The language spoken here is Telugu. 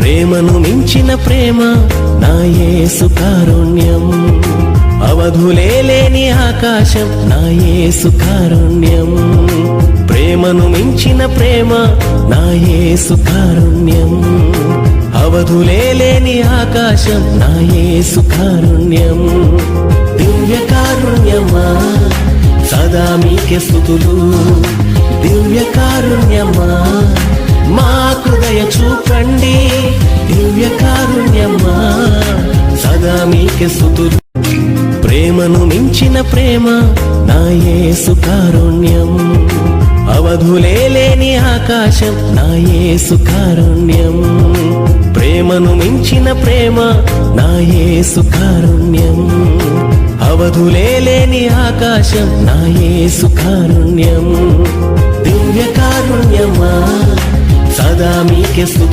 ప్రేమను మించిన ప్రేమ నా యేసు కారుణ్యం, అవధులే లేని ఆకాశం నా యేసు కారుణ్యం. ప్రేమను మించిన ప్రేమ నా యేసు కారుణ్యం, అవధులే లేని ఆకాశం నా యేసు కారుణ్యం. దివ్య కారుణ్యమా సదా మీకే స్తుతులు, దివ్య కారుణ్యమా మాకు దయ చూపండి, దివ్య కారుణ్యమా సదా మీకే స్తుతులు. ప్రేమను మించిన ప్రేమ నా యేసు కారుణ్యం, అవధులే లేని ఆకాశం నా యేసు కారుణ్యం. ప్రేమను మించిన ప్రేమ నా యేసు కారుణ్యం, అవధులే లేని ఆకాశం నా యేసు కారుణ్యం. దివ్య కారుణ్యమా సదా మీకే స్తుతులు.